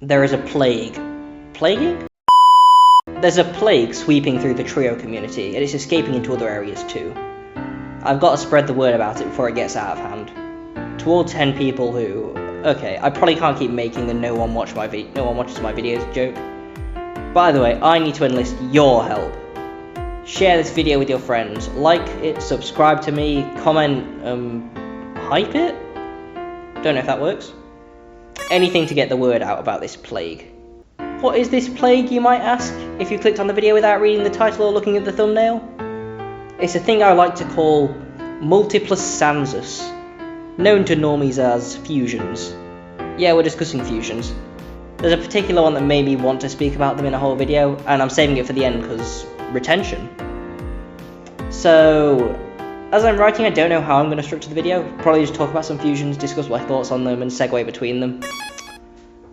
There is a plague. Plaguing? There's a plague sweeping through the trio community, and it's escaping into other areas too. I've got to spread the word about it before it gets out of hand. To all 10 people who... Okay, I probably can't keep making the no one watches my videos joke. By the way, I need to enlist your help. Share this video with your friends, like it, subscribe to me, comment, hype it? Don't know if that works. Anything to get the word out about this plague. What is this plague, you might ask, if you clicked on the video without reading the title or looking at the thumbnail? It's a thing I like to call multiplus Sanses, known to normies as fusions. Yeah, we're discussing fusions. There's a particular one that made me want to speak about them in a whole video, and I'm saving it for the end because retention. So, as I'm writing, I don't know how I'm going to structure the video. Probably just talk about some fusions, discuss my thoughts on them, and segue between them.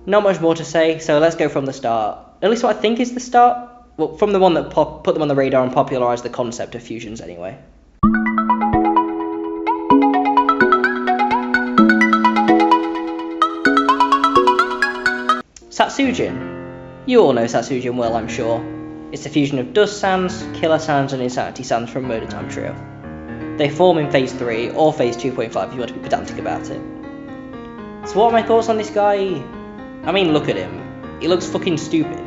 Not much more to say, so let's go from the start. At least what I think is the start. Well, from the one that put them on the radar and popularised the concept of fusions anyway. Satsujin. You all know Satsujin well, I'm sure. It's a fusion of Dust Sans, Killer Sans, and Insanity Sans from Murder Time Trio. They form in Phase 3, or Phase 2.5 if you want to be pedantic about it. So what are my thoughts on this guy? I mean, look at him. He looks fucking stupid.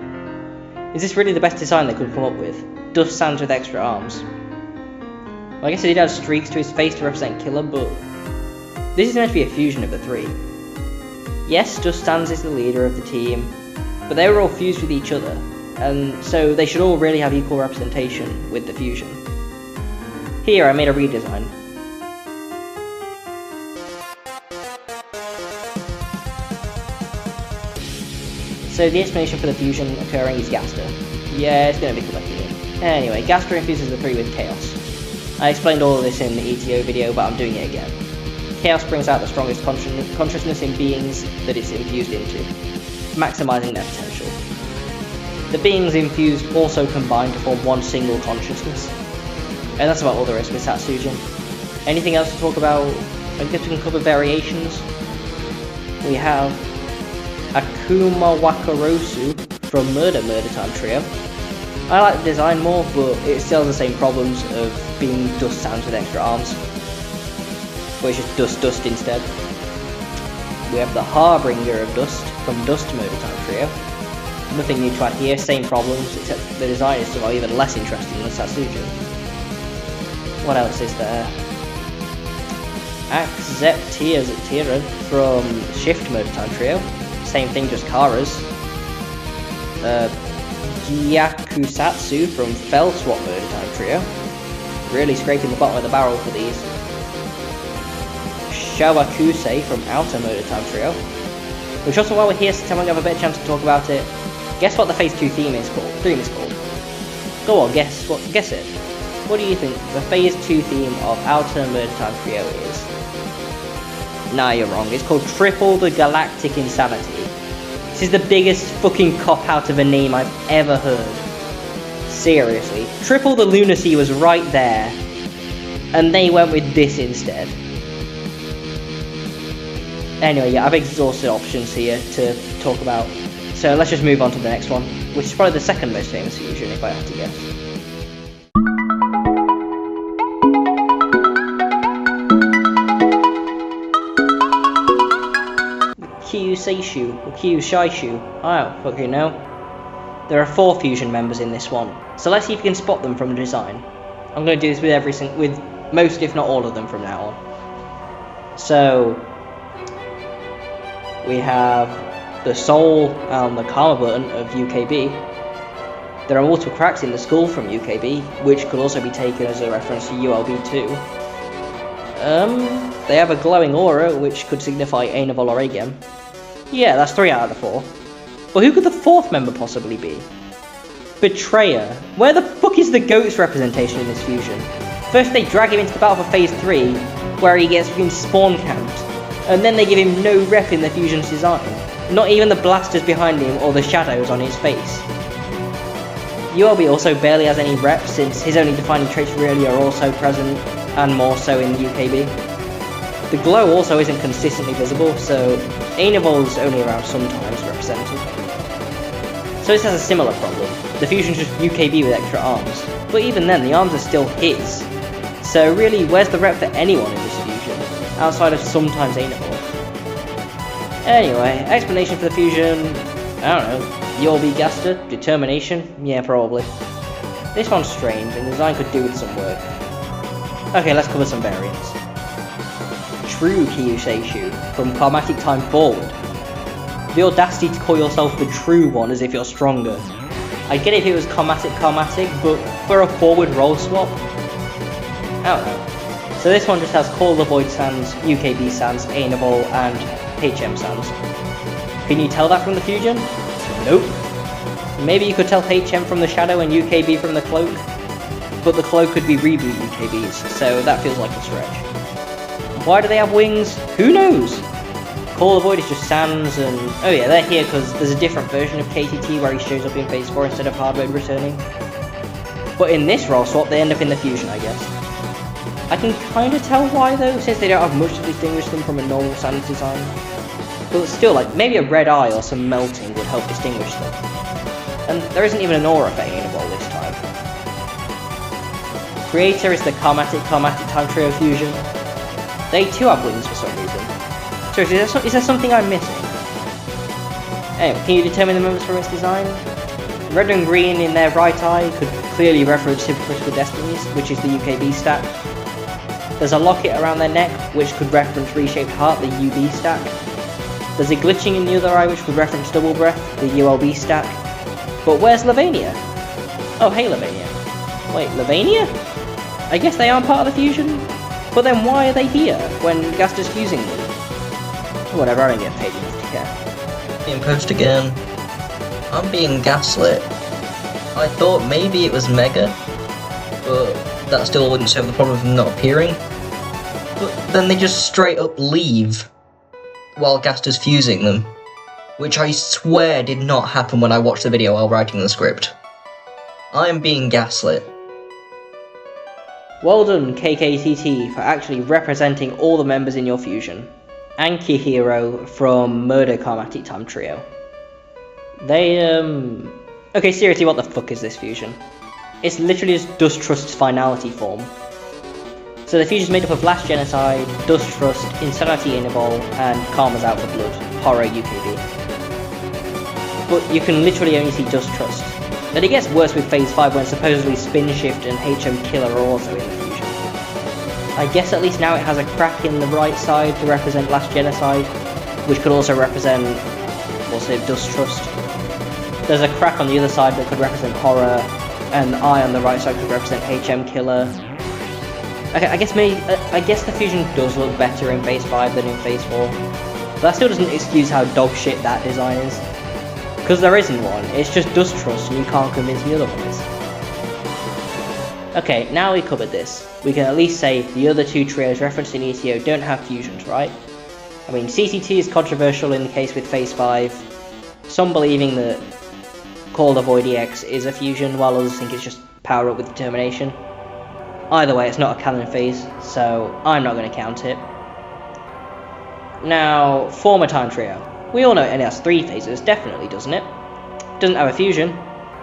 Is this really the best design they could come up with? Dust Sans with extra arms. Well, I guess he did have streaks to his face to represent Killer, but this is meant to be a fusion of the three. Yes, Dust Sans is the leader of the team, but they were all fused with each other, and so they should all really have equal representation with the fusion. Here I made a redesign. So the explanation for the fusion occurring is Gaster. Yeah, it's going to be collected. Anyway, Gaster infuses the three with Chaos. I explained all of this in the ETO video, but I'm doing it again. Chaos brings out the strongest consciousness in beings that it's infused into, maximising their potential. The beings infused also combine to form one single consciousness. And that's about all there is with Satsujin. Anything else to talk about? I guess we can cover variations. We have Akuma Wakarosu from Murder Time Trio. I like the design more, but it still has the same problems of being Dust Sans with extra arms. But it's just Dust instead. We have the Harbinger of Dust from Dust Murder Time Trio. Nothing new to add here, same problems, except the design is somehow even less interesting than Satsujin. What else is there? Akzeptira from Shift Murder Time Trio. Same thing, just Kara's. Gyakusatsu from Fell Swap Murder Time Trio. Really scraping the bottom of the barrel for these. Shawakuse from Outer Murder Time Trio. Which also, while we're here, since I'm going to have a better chance to talk about it, guess what the Phase 2 theme is called? Go on, guess it. What do you think the Phase 2 theme of Outer Murder Time Trio is? Nah, you're wrong. It's called Triple the Galactic Insanity. This is the biggest fucking cop-out of a name I've ever heard. Seriously. Triple the Lunacy was right there, and they went with this instead. Anyway, yeah, I've exhausted options here to talk about. So let's just move on to the next one, which is probably the second most famous fusion, if I have to guess. Kyuuseishu, or Kyuuseishu, I don't fucking know. There are 4 fusion members in this one, so let's see if you can spot them from the design. I'm going to do this with most, if not all of them from now on. So, we have the soul and the karma button of UKB. There are multiple cracks in the skull from UKB, which could also be taken as a reference to ULB too. They have a glowing aura, which could signify Ainavolagem. Yeah, that's 3 out of the 4. But who could the 4th member possibly be? Betrayer. Where the fuck is the goat's representation in this fusion? First they drag him into the battle for Phase 3, where he gets fucking spawn camped, and then they give him no rep in the fusion's design. Not even the blasters behind him or the shadows on his face. ULB also barely has any rep, since his only defining traits really are also present, and more so in UKB. The glow also isn't consistently visible, so Ainavol is only around sometimes represented. So this has a similar problem. The fusion's just UKB with extra arms, but even then the arms are still his. So really, where's the rep for anyone in this fusion, outside of sometimes Ainavol? Anyway, explanation for the fusion, I don't know, Yea I Gaster? Determination? Yeah, probably. This one's strange, and the design could do with some work. Okay, let's cover some variants. True Kyuuseishu, from Karmatic Time forward. The audacity to call yourself the true one as if you're stronger. I'd get it if it was Karmatic, but for a forward roll swap? I don't know. So this one just has Call of the Void Sans, UKB Sans, Ainavolagem, and HM Sans. Can you tell that from the fusion? Nope. Maybe you could tell HM from the Shadow and UKB from the Cloak, but the Cloak could be reboot UKBs, so that feels like a stretch. Why do they have wings? Who knows? Call of the Void is just Sans and... oh yeah, they're here because there's a different version of KTT where he shows up in Phase 4 instead of hard mode returning. But in this roll swap, they end up in the fusion, I guess. I can kinda tell why though, since they don't have much to distinguish them from a normal Sans design. But still, like, maybe a red eye or some melting would help distinguish them. And there isn't even an aura for Ainavolagem this time. Creator is the Karmatic Time Trio fusion. They too have wings for some reason. So is there something I'm missing? Anyway, can you determine the members from its design? Red and green in their right eye could clearly reference Hypocritical Destinies, which is the UKB stack. There's a locket around their neck, which could reference Reshaped Heart, the UB stack. There's a glitching in the other eye, which could reference Double Breath, the ULB stack. But where's Lavania? Oh, hey Lavania. Wait, Lavania? I guess they aren't part of the fusion? But then why are they here, when Gaster's fusing them? Whatever, I don't get paid enough to care. Being poached again. I'm being gaslit. I thought maybe it was Mega, but that still wouldn't solve the problem of them not appearing. But then they just straight up leave while Gaster's fusing them, which I swear did not happen when I watched the video while writing the script. I am being gaslit. Well done, KKTT, for actually representing all the members in your fusion. Anki Hero from Murder Karmatic Time Trio. Okay, seriously, what the fuck is this fusion? It's literally just Dust Trust's finality form. So the fusion's made up of Last Genocide, Dust Trust, Insanity Ainavolagem, and Karma's Out for Blood, Horror UKB. But you can literally only see Dust Trust. And it gets worse with Phase 5 when supposedly Spin Shift and HM Killer are also in the fusion. I guess at least now it has a crack in the right side to represent Last Genocide, which could also represent, Dust Trust. There's a crack on the other side that could represent Horror, and the eye on the right side could represent HM Killer. Okay, I guess the fusion does look better in Phase 5 than in Phase 4, but that still doesn't excuse how dog shit that design is. Because there isn't one, it's just Dust Trust and you can't convince me otherwise. Okay, now we covered this, we can at least say the other two trios referenced in ETO don't have fusions, right? I mean, CCT is controversial in the case with Phase 5, some believing that Call of the Void EX is a fusion, while others think it's just power up with determination. Either way, it's not a canon phase, so I'm not going to count it. Now, former Time Trio. We all know it only has 3 phases, definitely, doesn't it? Doesn't have a fusion.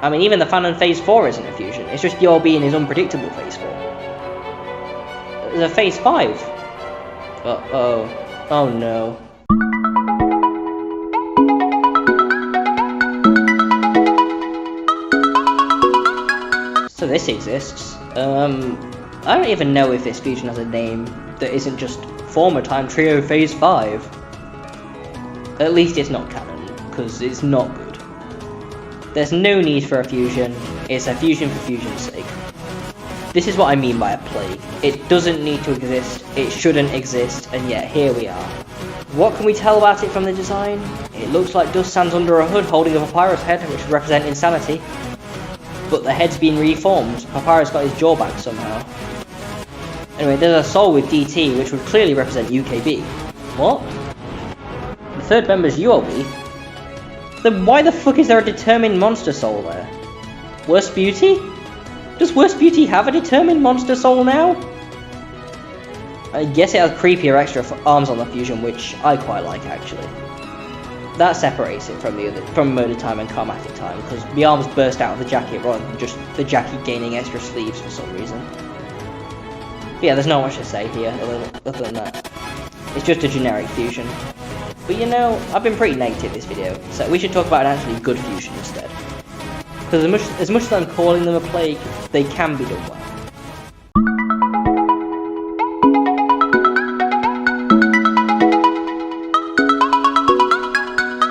I mean, even the Fanon Phase 4 isn't a fusion, it's just Yea I in his unpredictable Phase 4. There's a Phase 5. Uh-oh. Oh no. So this exists. I don't even know if this fusion has a name that isn't just former Time Trio Phase 5. At least it's not canon, because it's not good. There's no need for a fusion, it's a fusion for fusion's sake. This is what I mean by a plague. It doesn't need to exist, it shouldn't exist, and yet here we are. What can we tell about it from the design? It looks like Dust stands under a hood holding a papyrus head, which would represent insanity. But the head's been reformed, Papyrus got his jaw back somehow. Anyway, there's a soul with DT, which would clearly represent UKB. What? The third member's ULB? Then why the fuck is there a determined monster soul there? Worst Beauty? Does Worst Beauty have a determined monster soul now? I guess it has creepier extra arms on the fusion, which I quite like actually. That separates it from Murder Time and Karmatic Time, because the arms burst out of the jacket rather than just the jacket gaining extra sleeves for some reason. But yeah, there's not much to say here other than that. It's just a generic fusion. But you know, I've been pretty negative this video, so we should talk about an actually good fusion instead. Because as much as I'm calling them a plague, they can be done well.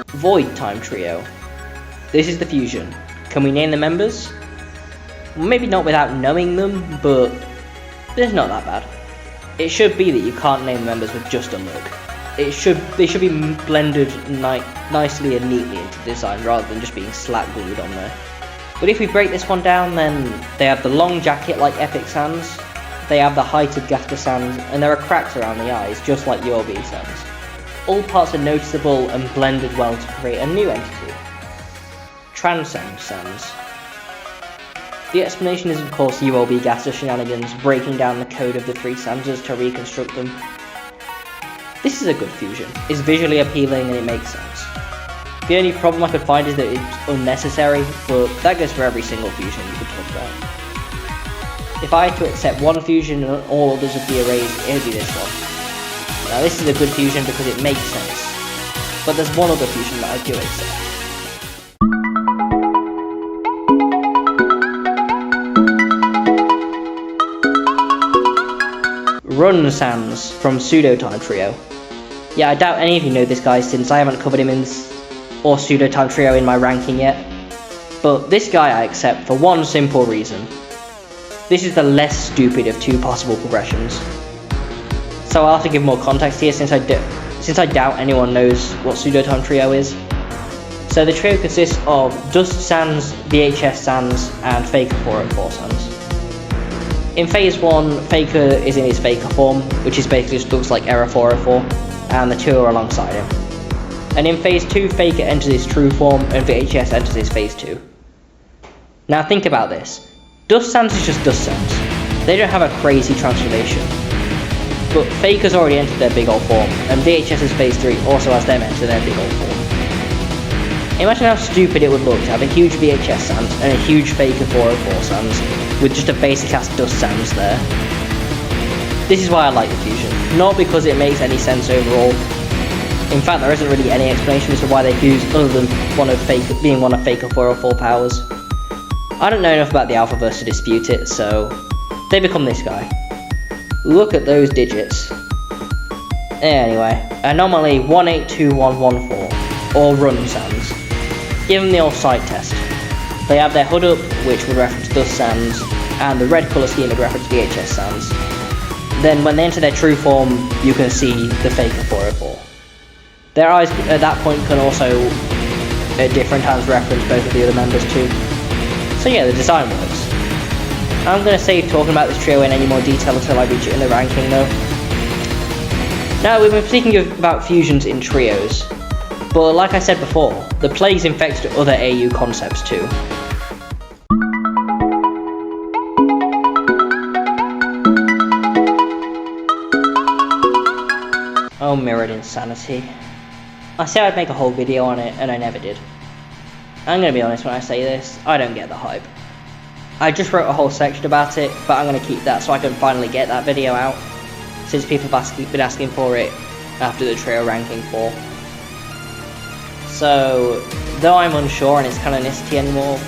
Void Time Trio. This is the fusion. Can we name the members? Well, maybe not without knowing them, but it's not that bad. It should be that you can't name the members with just a look. They should be blended nicely and neatly into the design rather than just being slack glued on there. But if we break this one down, then they have the long jacket like Epic Sans, they have the heighted Gaster Sans, and there are cracks around the eyes just like Yea I Sans. All parts are noticeable and blended well to create a new entity. Transcend Sans. The explanation is of course Yea I Gaster shenanigans, breaking down the code of the three Sanses to reconstruct them. This is a good fusion, it's visually appealing and it makes sense. The only problem I could find is that it's unnecessary, but that goes for every single fusion you could talk about. If I had to accept one fusion and all others would be erased, it would be this one. Now this is a good fusion because it makes sense, but there's one other fusion that I do accept. Run Sans from Pseudo Time Trio. Yeah, I doubt any of you know this guy since I haven't covered him or Pseudo Time Trio in my ranking yet, but this guy I accept for one simple reason. This is the less stupid of two possible progressions. So I'll have to give more context here since I doubt anyone knows what Pseudo Time Trio is. So the trio consists of Dust Sans, VHS Sans, and Faker 404 Sans. In phase 1, Faker is in his Faker form, which is basically just looks like Error 404, and the two are alongside him. And in phase 2, Faker enters his true form, and VHS enters his phase 2. Now think about this. Dust Sans is just Dust Sans. They don't have a crazy transformation. But Faker's already entered their big old form, and VHS's phase 3 also has them enter their big old form. Imagine how stupid it would look to have a huge VHS Sans and a huge Faker 404 Sans, with just a basic ass Dust Sans there. This is why I like the fusion, not because it makes any sense overall. In fact, there isn't really any explanation as to why they fuse other than being one of Faker 404 powers. I don't know enough about the Alphaverse to dispute it, so they become this guy. Look at those digits. Anyway, anomaly 182114, or Run Sans. Give them the old sight test. They have their hood up, which would reference Dust Sans, and the red colour scheme would reference VHS Sans. Then when they enter their true form, you can see the Faker 404. Their eyes at that point can also, at different times, reference both of the other members too. So yeah, the design works. I'm going to save talking about this trio in any more detail until I reach it in the ranking though. Now, we've been speaking about fusions in trios, but like I said before, the plague's infected other AU concepts too. Oh, mirrored insanity. I said I'd make a whole video on it, and I never did. I'm going to be honest when I say this, I don't get the hype. I just wrote a whole section about it, but I'm going to keep that so I can finally get that video out, since people have been asking for it after the trio ranking 4. So, though I'm unsure on its canonicity anymore,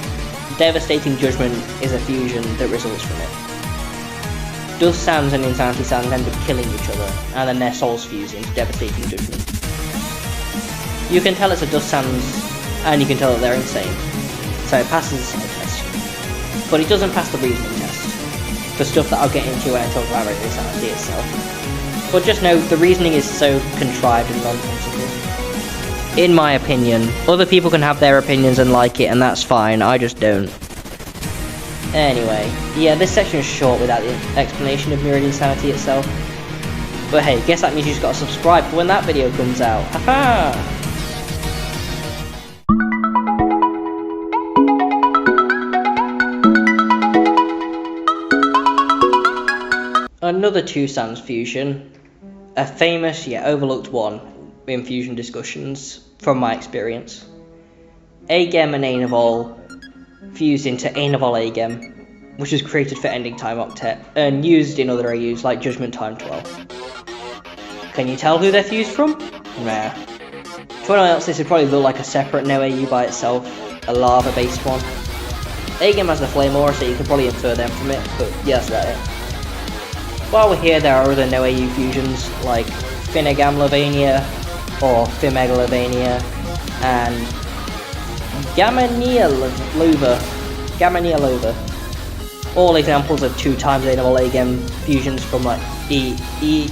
Devastating Judgement is a fusion that results from it. Dust Sans and Insanity Sans end up killing each other, and then their souls fuse into Devastating Judgement. You can tell it's a Dust Sans, and you can tell that they're insane, so it passes the sight test. But it doesn't pass the reasoning test, for stuff that I'll get into when I talk about insanity itself. But just note, the reasoning is so contrived and nonsensical. In my opinion, other people can have their opinions and like it, and that's fine, I just don't. Anyway, yeah, this section is short without the explanation of mirrored insanity itself. But hey, guess that means you just gotta subscribe for when that video comes out. Haha! Another two Sans fusion, a famous yet overlooked one in fusion discussions from my experience. Agem and Ainavol fused into Ainavolagem, which was created for ending time octet and used in other AUs like Judgement Time 12. Can you tell who they're fused from? Nah. To anyone else, this would probably look like a separate No AU by itself, a lava based one. Agem has the flame aura, so you can probably infer them from it, but yeah, that's about it. While we're here, there are other No AU fusions like Finnegamlavania or Fimegalavania and Gamanialova. All examples of 2 times Ainavolagem fusions from like EETO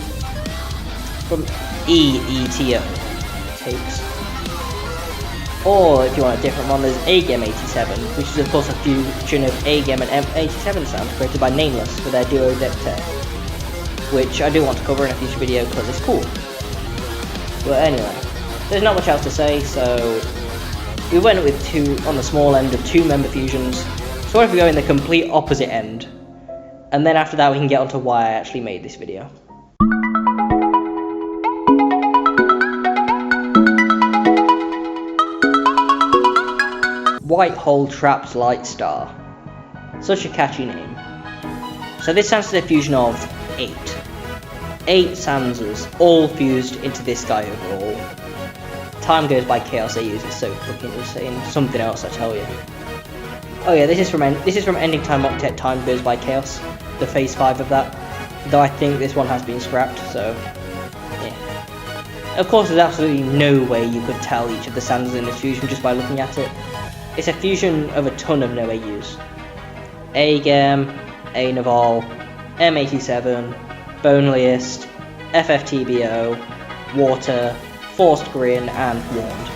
tapes. Or if you want a different one, there's Agem 87, which is of course a fusion of Agem and M87 sounds created by Nameless for their duo Dectet, which I do want to cover in a future video because it's cool. But anyway, there's not much else to say, so we went with 2 on the small end of 2 member fusions, so what if we go in the complete opposite end, and then after that we can get onto why I actually made this video. White Hole Trapped Light Star. Such a catchy name. So this Sanses is a fusion of 8 Sanses, all fused into this guy overall. Time goes by Chaos AUs, it's so fucking insane. Something else, I tell you. Oh yeah, this is from Ending Time Octet Time Goes by Chaos, the phase 5 of that. Though I think this one has been scrapped, so yeah. Of course, there's absolutely no way you could tell each of the Sanses in this fusion just by looking at it. It's a fusion of a ton of No AUs. Agem, Ainavol, M87, Boneliest, FFTBO, Water, Forced Grin, and Warned.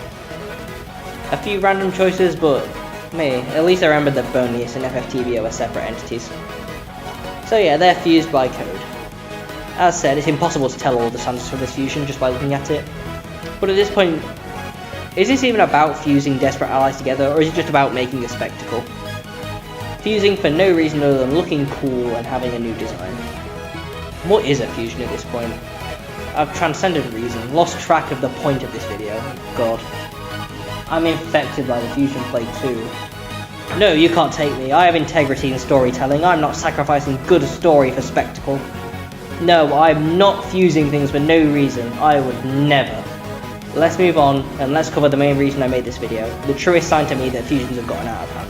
A few random choices, but at least I remembered that Boneliest and FFTBO are separate entities. So yeah, they're fused by code. As said, it's impossible to tell all the Sanses from this fusion just by looking at it. But at this point, is this even about fusing desperate allies together, or is it just about making a spectacle? Fusing for no reason other than looking cool and having a new design. What is a fusion at this point? I've transcended reason, lost track of the point of this video. God. I'm infected by the fusion plague too. No, you can't take me. I have integrity in storytelling. I'm not sacrificing good story for spectacle. No, I'm not fusing things for no reason. I would never. Let's move on, and let's cover the main reason I made this video. The truest sign to me that fusions have gotten out of hand.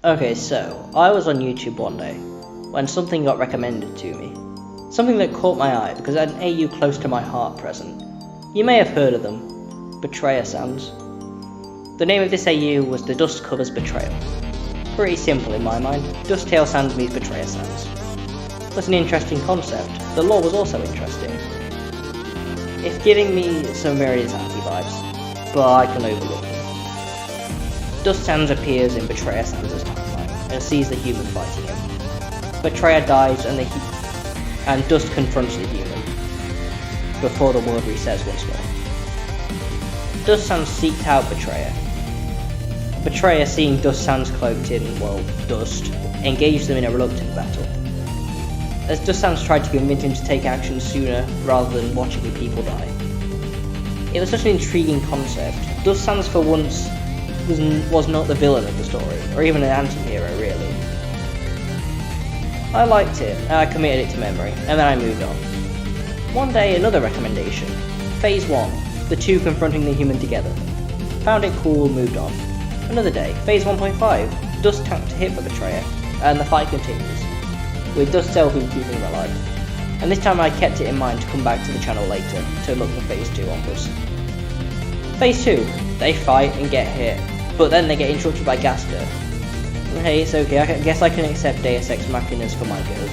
Okay, so, I was on YouTube one day, when something got recommended to me. Something that caught my eye, because it had an AU close to my heart present. You may have heard of them. Betrayer Sans. The name of this AU was The Dust Covers Betrayal. Pretty simple in my mind. Dusttail Sans meets Betrayer Sans. That's an interesting concept. The lore was also interesting. It's giving me some Myriad's anti-vibes, but I can overlook them. Dust Sans appears in Betrayer Sans' timeline and sees the human fighting him. Betrayer dies and Dust confronts the human before the world resets once more. Dust Sans seeked out Betrayer. Betrayer, seeing Dust Sans cloaked in, dust, engaged them in a reluctant battle. As Dust Sans tried to convince him to take action sooner rather than watching people die. It was such an intriguing concept. Dust Sans for once was not the villain of the story, or even an anti-hero really. I liked it, and I committed it to memory, and then I moved on. One day, another recommendation. Phase 1, the two confronting the human together. Found it cool, moved on. Another day, Phase 1.5, Dust tanked a hit for Betrayer, and the fight continues, with Dust self-keeping him alive. And this time I kept it in mind to come back to the channel later, to look for Phase 2 onwards. Phase 2, they fight and get hit, but then they get interrupted by Gaster. Hey, it's okay, I guess I can accept Deus Ex Machinas for my good.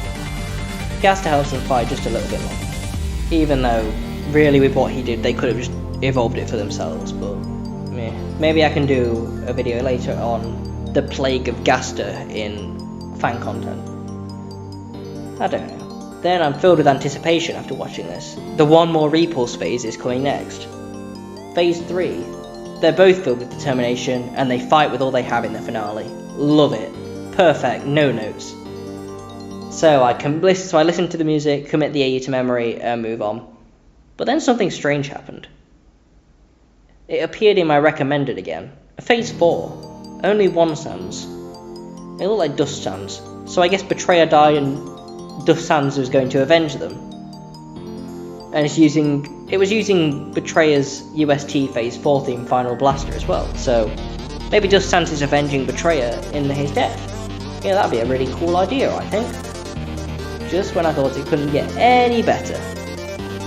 Gaster helps them fight just a little bit longer. Even though, really with what he did, they could have just evolved it for themselves, but maybe I can do a video later on the plague of Gaster in fan content. I don't know. Then I'm filled with anticipation after watching this. The one more repulse phase is coming next. Phase 3. They're both filled with determination, and they fight with all they have in the finale. Love it. Perfect, no notes. So I listen to the music, commit the AU to memory, and move on. But then something strange happened. It appeared in my recommended again. Phase 4. Only 1 Sans. It looked like Dust Sans. So I guess Betrayer died and Dust Sans was going to avenge them. And it was using Betrayer's UST Phase 4 theme Final Blaster as well. So maybe Dust Sans is avenging Betrayer in his death. Yeah, that'd be a really cool idea, I think. Just when I thought it couldn't get any better.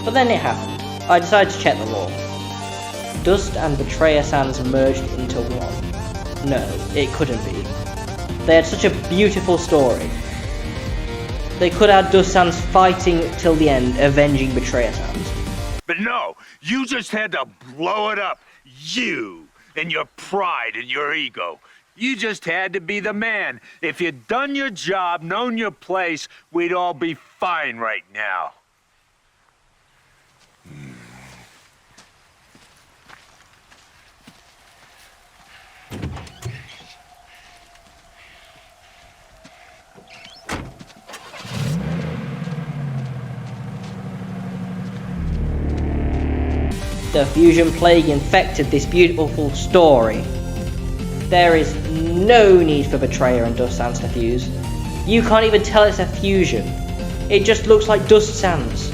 But then it happened. I decided to check the lore. Dust and Betrayer Sans merged into one. No, it couldn't be. They had such a beautiful story. They could have Dust Sans fighting till the end, avenging Betrayer Sans. But no, you just had to blow it up. You and your pride and your ego. You just had to be the man. If you'd done your job, known your place, we'd all be fine right now. The fusion plague infected this beautiful story. There is no need for Betrayer and Dust Sans to fuse. You can't even tell it's a fusion. It just looks like Dust Sans.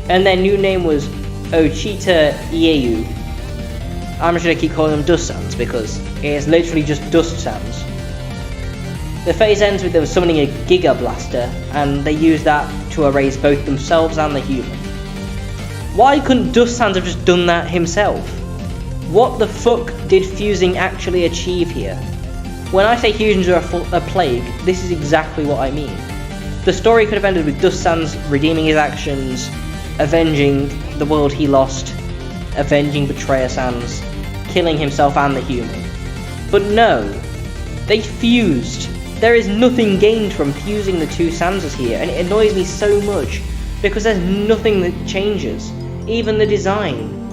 And their new name was Ochita Yea I. I'm just gonna keep calling them Dust Sans because it's literally just Dust Sans. The phase ends with them summoning a Giga Blaster, and they use that to erase both themselves and the human. Why couldn't Dust Sans have just done that himself? What the fuck did fusing actually achieve here? When I say fusions are a plague, this is exactly what I mean. The story could have ended with Dust Sans redeeming his actions, avenging the world he lost, avenging Betrayer Sans, killing himself and the human. But no, they fused. There is nothing gained from fusing the two Sanses here, and it annoys me so much because there's nothing that changes. Even the design.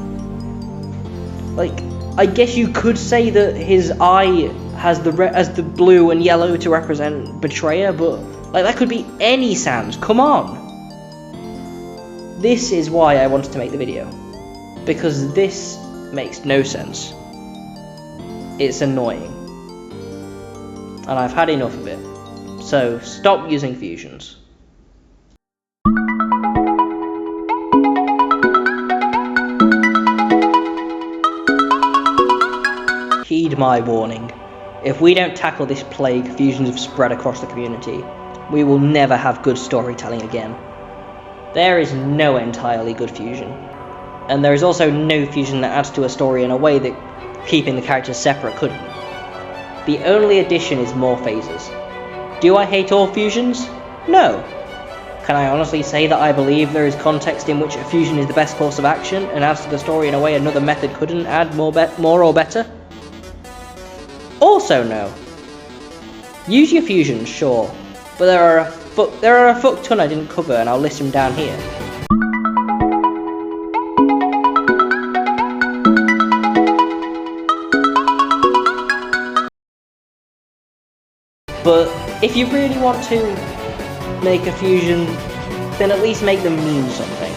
Like, I guess you could say that his eye has the blue and yellow to represent Betrayer, but like that could be any Sans. Come on. This is why I wanted to make the video, because this makes no sense. It's annoying, and I've had enough of it. So stop using fusions. Heed my warning. If we don't tackle this plague fusions have spread across the community, we will never have good storytelling again. There is no entirely good fusion, and there is also no fusion that adds to a story in a way that keeping the characters separate couldn't. The only addition is more phases. Do I hate all fusions? No. Can I honestly say that I believe there is context in which a fusion is the best course of action and adds to the story in a way another method couldn't add more or better? Also no. Use your fusions, sure, but there are a fuck ton I didn't cover, and I'll list them down here. But if you really want to make a fusion, then at least make them mean something.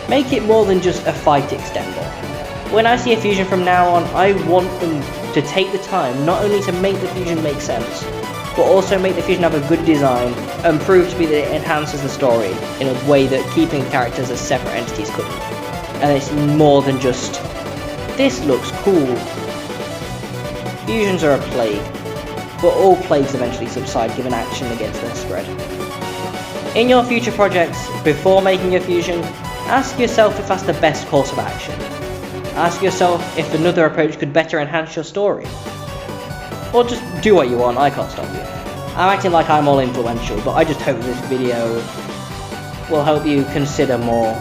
Make it more than just a fight extender. When I see a fusion from now on, I want them to take the time not only to make the fusion make sense, but also make the fusion have a good design and prove to be that it enhances the story in a way that keeping characters as separate entities couldn't. And it's more than just, this looks cool. Fusions are a plague, but all plagues eventually subside given action against their spread. In your future projects, before making a fusion, ask yourself if that's the best course of action. Ask yourself if another approach could better enhance your story. Or just do what you want, I can't stop you. I'm acting like I'm all influential, but I just hope this video will help you consider more,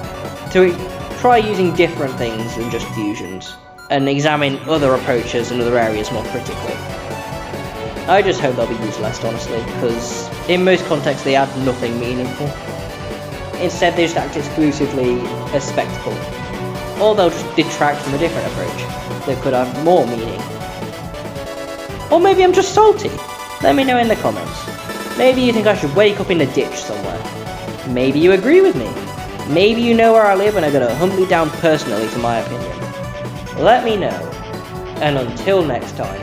to try using different things than just fusions, and examine other approaches in other areas more critically. I just hope they'll be used less, honestly, because in most contexts they add nothing meaningful. Instead they just act exclusively as spectacle. or they'll just detract from a different approach that could have more meaning. Or maybe I'm just salty. Let me know in the comments. Maybe you think I should wake up in a ditch somewhere. Maybe you agree with me. Maybe you know where I live and are going to hunt me down personally for my opinion. Let me know. And until next time.